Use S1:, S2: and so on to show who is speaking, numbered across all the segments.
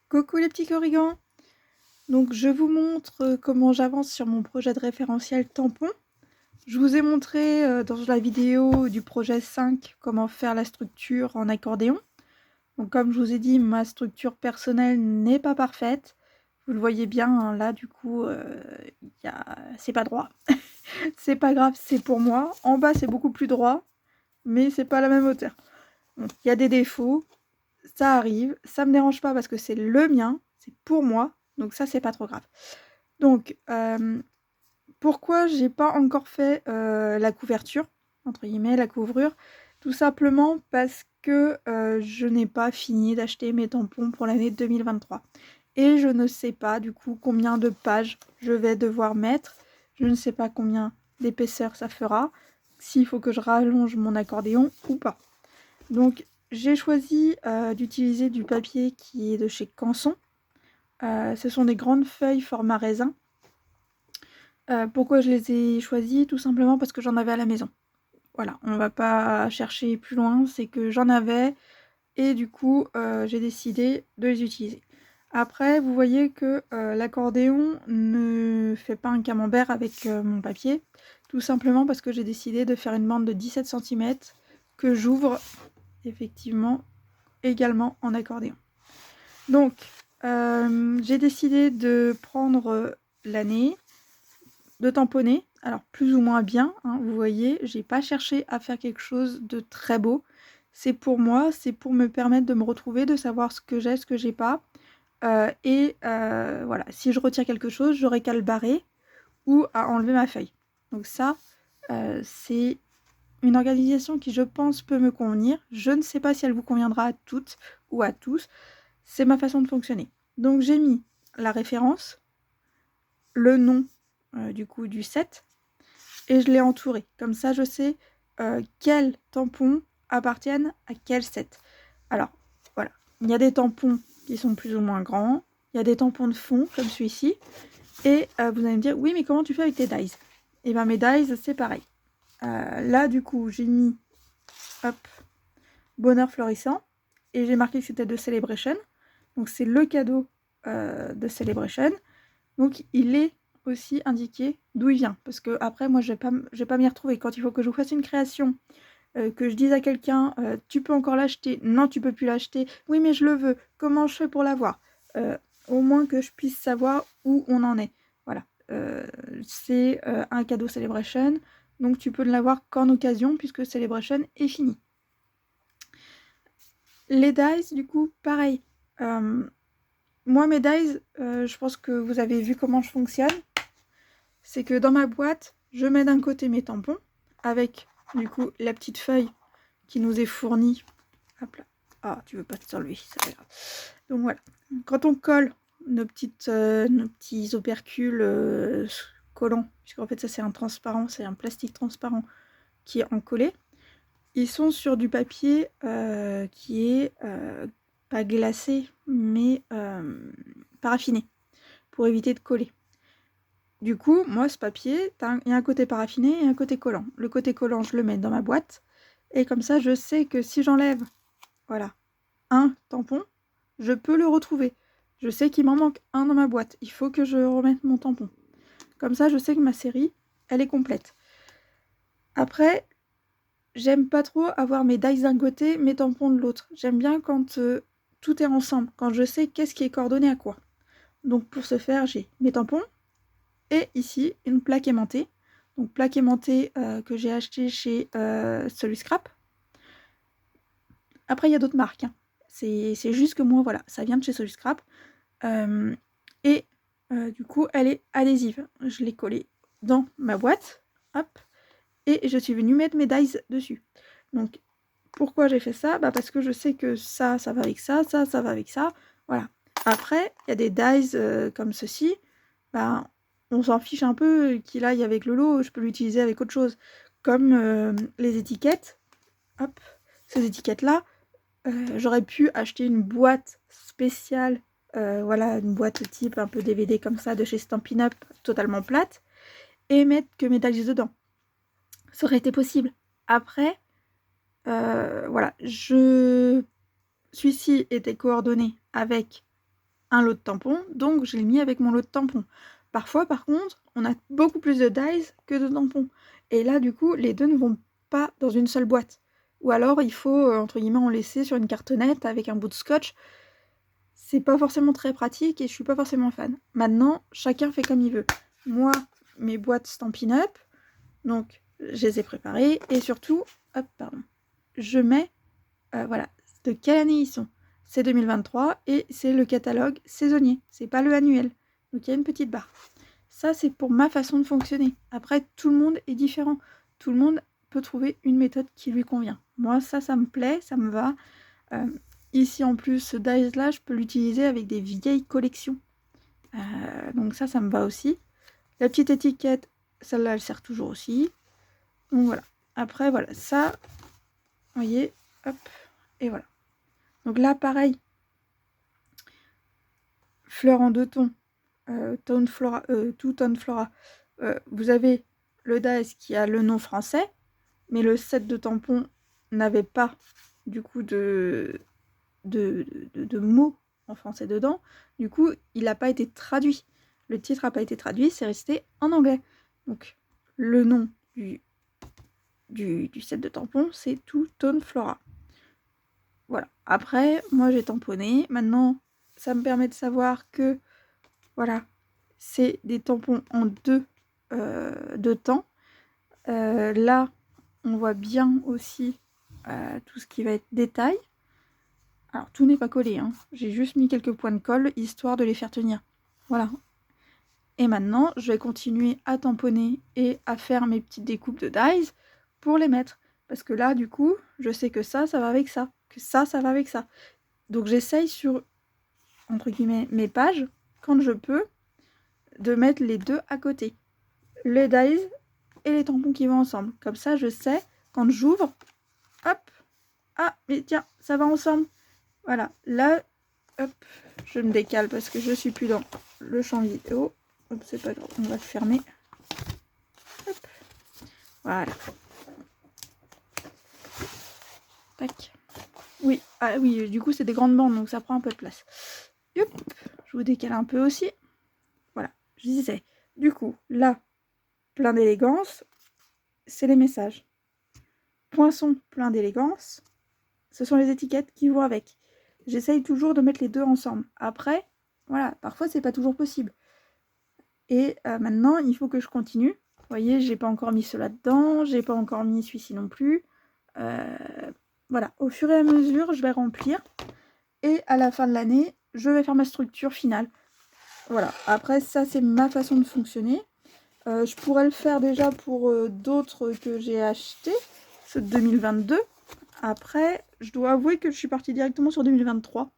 S1: Coucou les petits corrigans! Donc je vous montre comment j'avance sur mon projet de référentiel tampon. Je vous ai montré dans la vidéo du projet 5 comment faire la structure en accordéon. Donc comme je vous ai dit, ma structure personnelle n'est pas parfaite. Vous le voyez bien, hein, là du coup, c'est pas droit. C'est pas grave, c'est pour moi. En bas c'est beaucoup plus droit, mais c'est pas la même hauteur. Donc il y a des défauts. Ça arrive, ça me dérange pas parce que c'est le mien, c'est pour moi, donc ça c'est pas trop grave. Donc pourquoi j'ai pas encore fait la couverture, entre guillemets, la couvrure? Tout simplement parce que je n'ai pas fini d'acheter mes tampons pour l'année 2023. Et je ne sais pas du coup combien de pages je vais devoir mettre, je ne sais pas combien d'épaisseur ça fera, s'il faut que je rallonge mon accordéon ou pas. Donc j'ai choisi d'utiliser du papier qui est de chez Canson. Ce sont des grandes feuilles format raisin. Pourquoi je les ai choisies? Tout simplement parce que j'en avais à la maison. Voilà, on va pas chercher plus loin, c'est que j'en avais et du coup j'ai décidé de les utiliser. Après, vous voyez que l'accordéon ne fait pas un camembert avec mon papier, tout simplement parce que j'ai décidé de faire une bande de 17 cm que j'ouvre effectivement également en accordéon. Donc, j'ai décidé de prendre l'année, de tamponner, alors plus ou moins bien, hein, vous voyez, j'ai pas cherché à faire quelque chose de très beau. C'est pour moi, c'est pour me permettre de me retrouver, de savoir ce que j'ai, ce que j'ai pas. Voilà, si je retire quelque chose, j'aurai qu'à le barrer ou à enlever ma feuille. Donc ça, c'est une organisation qui, je pense, peut me convenir. Je ne sais pas si elle vous conviendra à toutes ou à tous. C'est ma façon de fonctionner. Donc j'ai mis la référence, le nom du coup du set, et je l'ai entouré. Comme ça, je sais quels tampons appartiennent à quel set. Alors, voilà. Il y a des tampons qui sont plus ou moins grands. Il y a des tampons de fond, comme celui-ci. Et vous allez me dire, oui, mais comment tu fais avec tes dies? Et bien, mes dies, c'est pareil. Là, du coup, j'ai mis, hop, Bonheur florissant. Et j'ai marqué que c'était de Celebration. Donc, c'est le cadeau de Celebration. Donc, il est aussi indiqué d'où il vient. Parce que après, moi, je vais pas m'y retrouver. Quand il faut que je vous fasse une création, que je dise à quelqu'un, tu peux encore l'acheter, non, tu peux plus l'acheter, oui, mais je le veux, comment je fais pour l'avoir? Au moins que je puisse savoir où on en est. Voilà. C'est un cadeau Celebration, donc tu peux ne l'avoir qu'en occasion, puisque Celebration est fini. Les dies, du coup, pareil. Moi, mes dies, je pense que vous avez vu comment je fonctionne. C'est que dans ma boîte, je mets d'un côté mes tampons, avec, du coup, la petite feuille qui nous est fournie. Hop là. Ah, tu veux pas te s'enlever, c'est pas grave. Donc voilà. Quand on colle nos petits opercules collants, puisqu'en fait ça c'est un transparent, c'est un plastique transparent qui est encollé, ils sont sur du papier qui est pas glacé, mais paraffiné, pour éviter de coller. Du coup, moi ce papier, il y a un côté paraffiné et un côté collant. Le côté collant, je le mets dans ma boîte, et comme ça je sais que si j'enlève, voilà, un tampon, je peux le retrouver. Je sais qu'il m'en manque un dans ma boîte. Il faut que je remette mon tampon. Comme ça, je sais que ma série, elle est complète. Après, j'aime pas trop avoir mes dies d'un côté, mes tampons de l'autre. J'aime bien quand tout est ensemble, quand je sais qu'est-ce qui est coordonné à quoi. Donc pour ce faire, j'ai mes tampons et ici une plaque aimantée. Donc plaque aimantée que j'ai achetée chez Soluscrap. Après, il y a d'autres marques, hein. C'est juste que moi, voilà, ça vient de chez Soluscrap. Du coup, elle est adhésive. Je l'ai collée dans ma boîte. Hop. Et je suis venue mettre mes dies dessus. Donc, pourquoi j'ai fait ça? Parce que je sais que ça va avec ça, ça va avec ça. Voilà. Après, il y a des dies comme ceci. On s'en fiche un peu qu'il aille avec le lot. Je peux l'utiliser avec autre chose. Comme les étiquettes. Hop. Ces étiquettes-là, j'aurais pu acheter une boîte spéciale, voilà, une boîte type un peu DVD comme ça de chez Stampin' Up, totalement plate, et mettre que mes dies dedans. Ça aurait été possible. Après, voilà, celui-ci était coordonné avec un lot de tampons, donc je l'ai mis avec mon lot de tampons. Parfois, par contre, on a beaucoup plus de dies que de tampons. Et là, du coup, les deux ne vont pas dans une seule boîte. Ou alors, il faut, entre guillemets, en laisser sur une cartonnette avec un bout de scotch. C'est pas forcément très pratique et je suis pas forcément fan. Maintenant, chacun fait comme il veut. Moi, mes boîtes Stampin' Up, donc je les ai préparées. Et surtout, hop, pardon, je mets, voilà, de quelle année ils sont. C'est 2023 et c'est le catalogue saisonnier, c'est pas le annuel. Donc il y a une petite barre. Ça, c'est pour ma façon de fonctionner. Après, tout le monde est différent. Tout le monde peut trouver une méthode qui lui convient. Moi, ça me plaît, ça me va. Ici, en plus, ce dies-là, je peux l'utiliser avec des vieilles collections. Donc ça me va aussi. La petite étiquette, celle-là, elle sert toujours aussi. Donc voilà. Après, voilà, ça, vous voyez, hop, et voilà. Donc là, pareil, fleurs en 2 tons, Tone Flora, Two Tone Flora. Vous avez le dies qui a le nom français, mais le set de tampons n'avait pas du coup de mots en français dedans. Du coup, il n'a pas été traduit. Le titre n'a pas été traduit, c'est resté en anglais. Donc, le nom du set de tampons, c'est Two Tone Flora. Voilà. Après, moi j'ai tamponné. Maintenant, ça me permet de savoir que, voilà, c'est des tampons en deux temps. Là, on voit bien aussi tout ce qui va être détail. Alors, tout n'est pas collé, hein. J'ai juste mis quelques points de colle, histoire de les faire tenir. Voilà. Et maintenant, je vais continuer à tamponner et à faire mes petites découpes de dies pour les mettre. Parce que là, du coup, je sais que ça va avec ça. Que ça va avec ça. Donc, j'essaye sur, entre guillemets, mes pages, quand je peux, de mettre les deux à côté. Les dies et les tampons qui vont ensemble. Comme ça, je sais, quand j'ouvre, hop, ah, mais tiens, ça va ensemble. Voilà, là, hop, je me décale parce que je suis plus dans le champ vidéo. Hop, c'est pas grave, on va le fermer. Hop, voilà. Tac. Oui, ah oui, du coup, c'est des grandes bandes, donc ça prend un peu de place. Hop, je vous décale un peu aussi. Voilà, je disais, du coup, là, plein d'élégance, c'est les messages. Poinçon, plein d'élégance, ce sont les étiquettes qui vont avec. J'essaye toujours de mettre les deux ensemble. Après, voilà, parfois c'est pas toujours possible. Et maintenant, il faut que je continue. Vous voyez, j'ai pas encore mis cela dedans, j'ai pas encore mis celui-ci non plus. Voilà, au fur et à mesure, je vais remplir. Et à la fin de l'année, je vais faire ma structure finale. Voilà, après ça, c'est ma façon de fonctionner. Je pourrais le faire déjà pour d'autres que j'ai achetés, ceux de 2022. Après, je dois avouer que je suis partie directement sur 2023.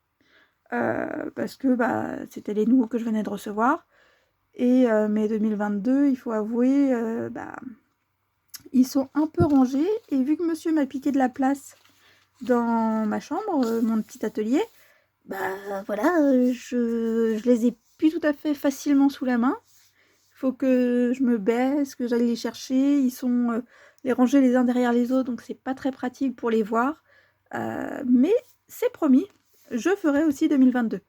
S1: Parce que c'était les nouveaux que je venais de recevoir. Et mes 2022, il faut avouer, ils sont un peu rangés. Et vu que monsieur m'a piqué de la place dans ma chambre, mon petit atelier, voilà, je les ai plus tout à fait facilement sous la main. Il faut que je me baisse, que j'aille les chercher. Ils sont les rangés les uns derrière les autres, donc c'est pas très pratique pour les voir. Mais c'est promis, je ferai aussi 2022.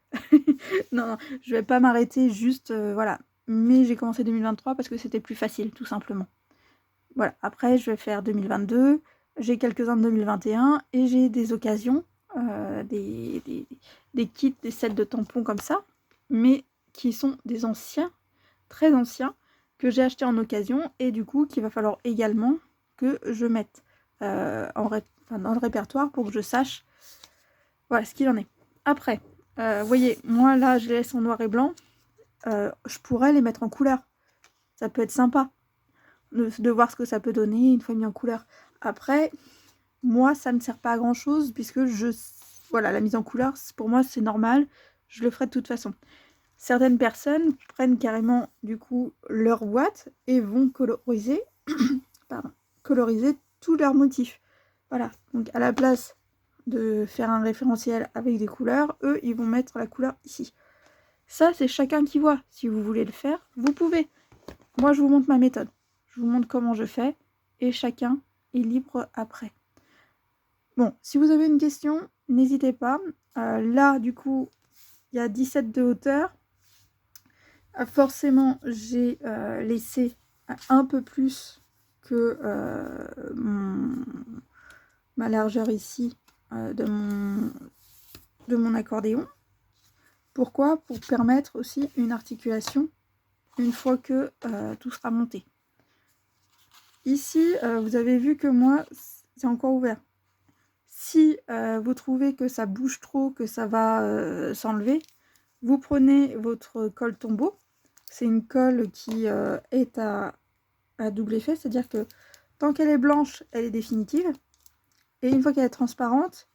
S1: Non, je vais pas m'arrêter juste, voilà. Mais j'ai commencé 2023 parce que c'était plus facile, tout simplement. Voilà, après je vais faire 2022, j'ai quelques-uns de 2021 et j'ai des occasions, des kits, des sets de tampons comme ça, mais qui sont des anciens, très anciens, que j'ai achetés en occasion et du coup qu'il va falloir également que je mette dans le répertoire pour que je sache voilà ce qu'il en est. Après, vous voyez, moi là je les laisse en noir et blanc, je pourrais les mettre en couleur, ça peut être sympa de voir ce que ça peut donner une fois mis en couleur. Après, moi ça ne sert pas à grand chose puisque voilà, la mise en couleur pour moi c'est normal, je le ferai de toute façon. Certaines personnes prennent carrément du coup leur boîte et vont coloriser coloriser tous leurs motifs. Voilà, donc à la place de faire un référentiel avec des couleurs, eux ils vont mettre la couleur ici. Ça c'est chacun qui voit. Si vous voulez le faire, vous pouvez. Moi je vous montre ma méthode. Je vous montre comment je fais et chacun est libre après. Bon, si vous avez une question, n'hésitez pas. Là, du coup, il y a 17 de hauteur. Forcément, j'ai laissé un peu plus que ma largeur ici de mon accordéon. Pourquoi? Pour permettre aussi une articulation une fois que tout sera monté. Ici, vous avez vu que moi, c'est encore ouvert. Si vous trouvez que ça bouge trop, que ça va s'enlever, vous prenez votre colle tombeau. C'est une colle qui est à double effet, c'est-à-dire que tant qu'elle est blanche, elle est définitive. Et une fois qu'elle est transparente,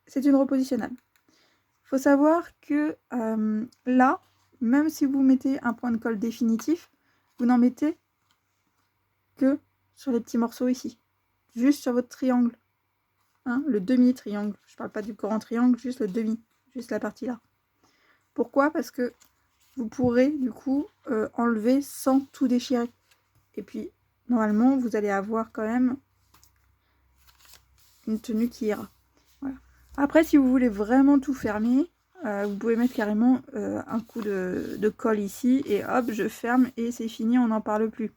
S1: c'est une repositionnable. Il faut savoir que là, même si vous mettez un point de colle définitif, vous n'en mettez que sur les petits morceaux ici. Juste sur votre triangle. Hein, le demi-triangle. Je ne parle pas du grand triangle, juste le demi. Juste la partie là. Pourquoi? Parce que vous pourrez du coup enlever sans tout déchirer. Et puis, normalement, vous allez avoir quand même une tenue qui ira. Voilà. Après, si vous voulez vraiment tout fermer, vous pouvez mettre carrément un coup de colle ici et hop, je ferme et c'est fini, on n'en parle plus.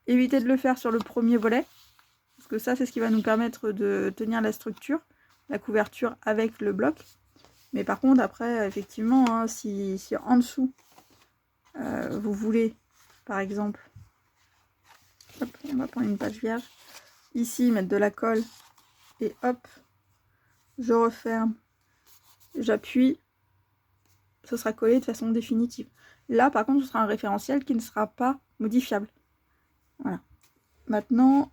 S1: Évitez de le faire sur le premier volet, parce que ça, c'est ce qui va nous permettre de tenir la structure, la couverture avec le bloc. Mais par contre, après, effectivement, hein, si en dessous, vous voulez, par exemple, hop, on va prendre une page vierge, ici, mettre de la colle, et hop, je referme, j'appuie, ce sera collé de façon définitive. Là, par contre, ce sera un référentiel qui ne sera pas modifiable. Voilà. Maintenant,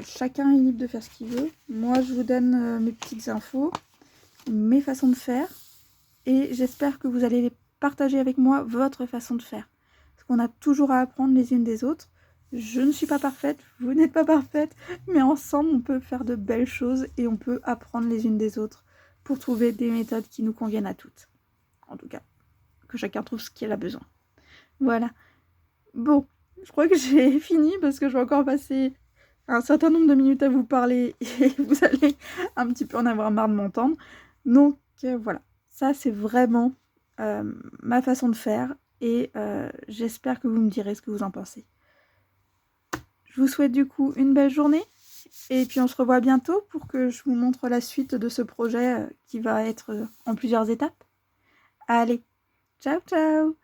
S1: chacun est libre de faire ce qu'il veut. Moi, je vous donne mes petites infos, mes façons de faire, et j'espère que vous allez partager avec moi votre façon de faire. Parce qu'on a toujours à apprendre les unes des autres. Je ne suis pas parfaite, vous n'êtes pas parfaite, mais ensemble, on peut faire de belles choses et on peut apprendre les unes des autres pour trouver des méthodes qui nous conviennent à toutes. En tout cas, que chacun trouve ce qu'il a besoin. Voilà. Bon, je crois que j'ai fini parce que je vais encore passer un certain nombre de minutes à vous parler et vous allez un petit peu en avoir marre de m'entendre. Donc voilà, ça c'est vraiment ma façon de faire et j'espère que vous me direz ce que vous en pensez. Je vous souhaite du coup une belle journée et puis on se revoit bientôt pour que je vous montre la suite de ce projet qui va être en plusieurs étapes. Allez, ciao ciao!